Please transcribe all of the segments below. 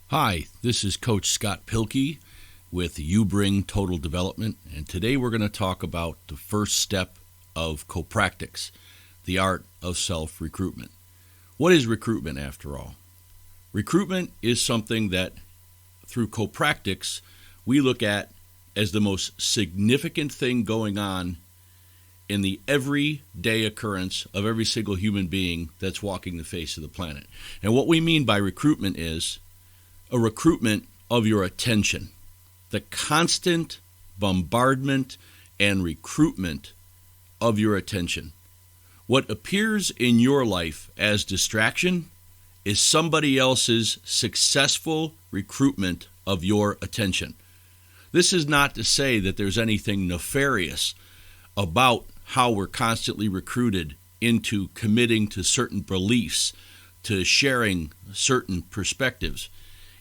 Hi, this is Coach Scott Pilkey with You Bring Total Development, and today we're going to talk about the first step of copractics, the art of self-recruitment. What is recruitment after all? Recruitment is something that through copractics we look at as the most significant thing going on in the everyday occurrence of every single human being that's walking the face of the planet. And what we mean by recruitment is a recruitment of your attention, the constant bombardment and recruitment of your attention. What appears in your life as distraction is somebody else's successful recruitment of your attention. This is not to say that there's anything nefarious about how we're constantly recruited into committing to certain beliefs, to sharing certain perspectives.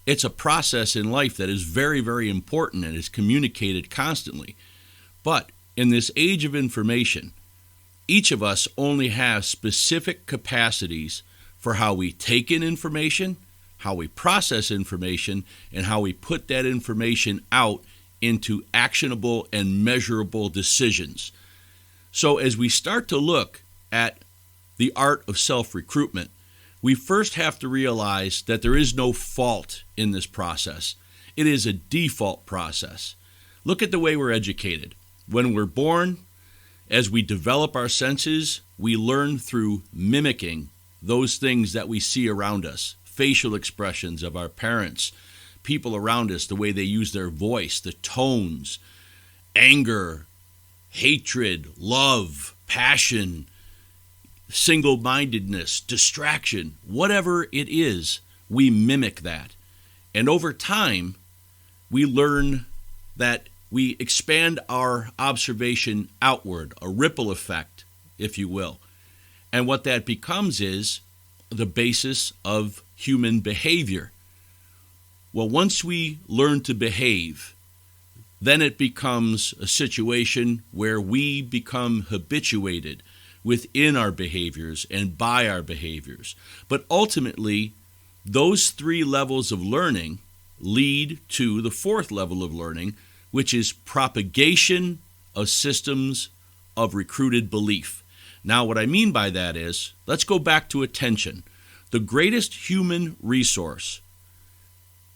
It's a process in life that is very, very important and is communicated constantly. But in this age of information, each of us only has specific capacities for how we take in information, how we process information, and how we put that information out into actionable and measurable decisions. So as we start to look at the art of self-recruitment, we first have to realize that there is no fault in this process. It is a default process. Look at the way we're educated. When we're born, as we develop our senses, we learn through mimicking those things that we see around us, facial expressions of our parents, people around us, the way they use their voice, the tones, anger, hatred, love, passion, single-mindedness, distraction, whatever it is, we mimic that. And over time, we learn that we expand our observation outward, a ripple effect, if you will. And what that becomes is the basis of human behavior. Well, once we learn to behave, then it becomes a situation where we become habituated within our behaviors and by our behaviors. But ultimately, those three levels of learning lead to the fourth level of learning, which is propagation of systems of recruited belief. Now, what I mean by that is, let's go back to attention. The greatest human resource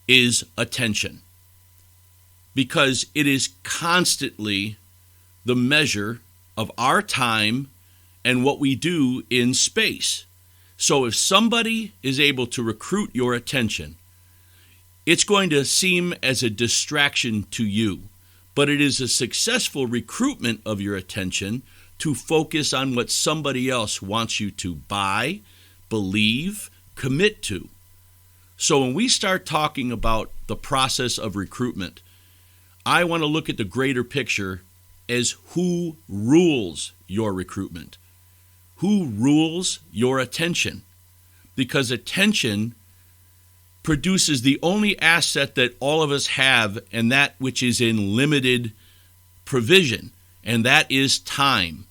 is attention, because it is constantly the measure of our time and what we do in space. So if somebody is able to recruit your attention, it's going to seem as a distraction to you, but it is a successful recruitment of your attention to focus on what somebody else wants you to buy, believe, commit to. So when we start talking about the process of recruitment, I want to look at the greater picture as who rules your recruitment. Who rules your attention? Because attention produces the only asset that all of us have, and that which is in limited provision, and that is time.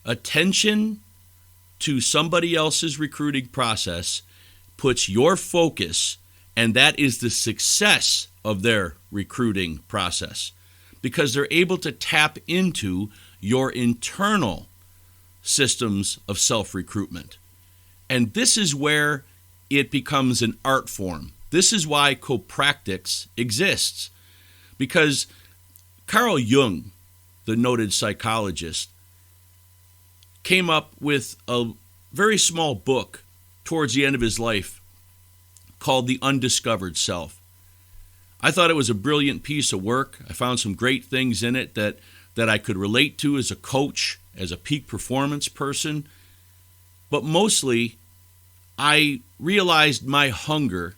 Attention to somebody else's recruiting process puts your focus, and that is the success of their recruiting process, because they're able to tap into your internal systems of self-recruitment. And this is where it becomes an art form. This is why copractics exists. Because Carl Jung, the noted psychologist, came up with a very small book towards the end of his life called The Undiscovered Self. I thought it was a brilliant piece of work. I found some great things in it that I could relate to as a coach, as a peak performance person. But mostly, I realized my hunger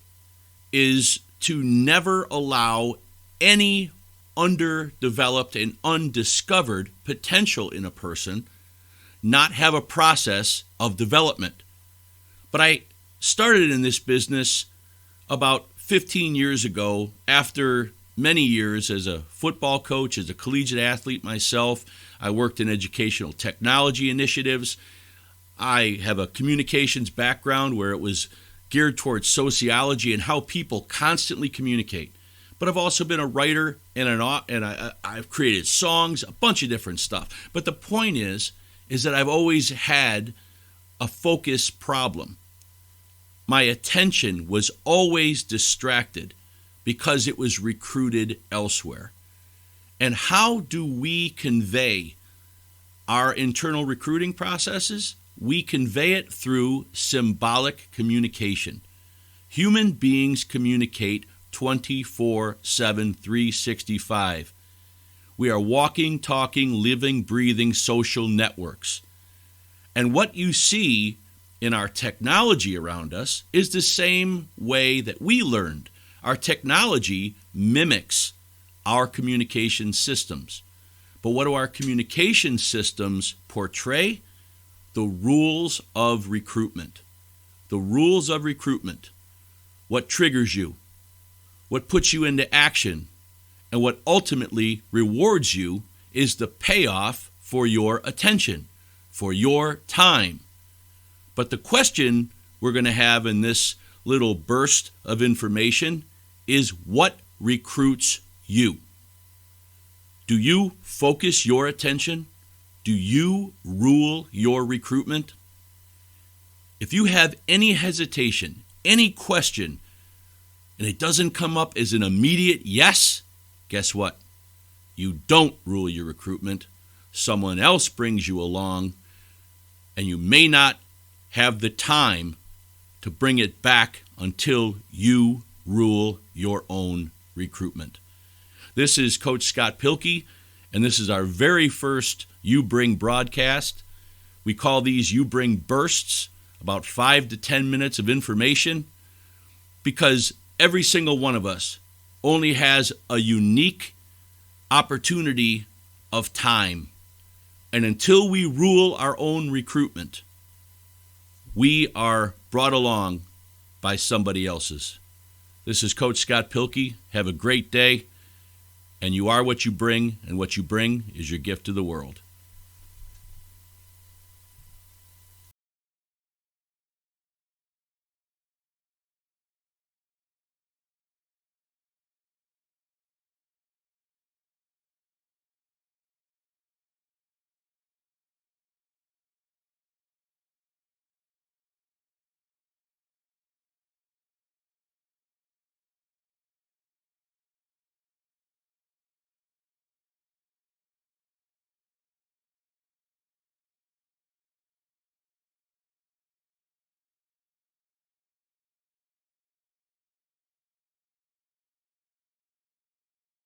is to never allow any underdeveloped and undiscovered potential in a person not have a process of development. But I started in this business about 15 years ago, after many years as a football coach, as a collegiate athlete myself. I worked in educational technology initiatives. I have a communications background where it was geared towards sociology and how people constantly communicate. But I've also been a writer and I've created songs, a bunch of different stuff. But the point is that I've always had a focus problem. My attention was always distracted because it was recruited elsewhere. And how do we convey our internal recruiting processes? We convey it through symbolic communication. Human beings communicate 24/7, 365. We are walking, talking, living, breathing social networks. And what you see in our technology around us is the same way that we learned. Our technology mimics our communication systems. But what do our communication systems portray? The rules of recruitment. The rules of recruitment. What triggers you? What puts you into action? And what ultimately rewards you is the payoff for your attention, for your time. But the question we're going to have in this little burst of information is, what recruits you? Do you focus your attention? Do you rule your recruitment? If you have any hesitation, any question, and it doesn't come up as an immediate yes, guess what? You don't rule your recruitment. Someone else brings you along, and you may not have the time to bring it back until you rule your own recruitment. This is Coach Scott Pilkey, and this is our very first You Bring broadcast. We call these You Bring bursts, about 5 to 10 minutes of information, because every single one of us only has a unique opportunity of time. And until we rule our own recruitment, we are brought along by somebody else's. This is Coach Scott Pilkey. Have a great day. And you are what you bring, and what you bring is your gift to the world.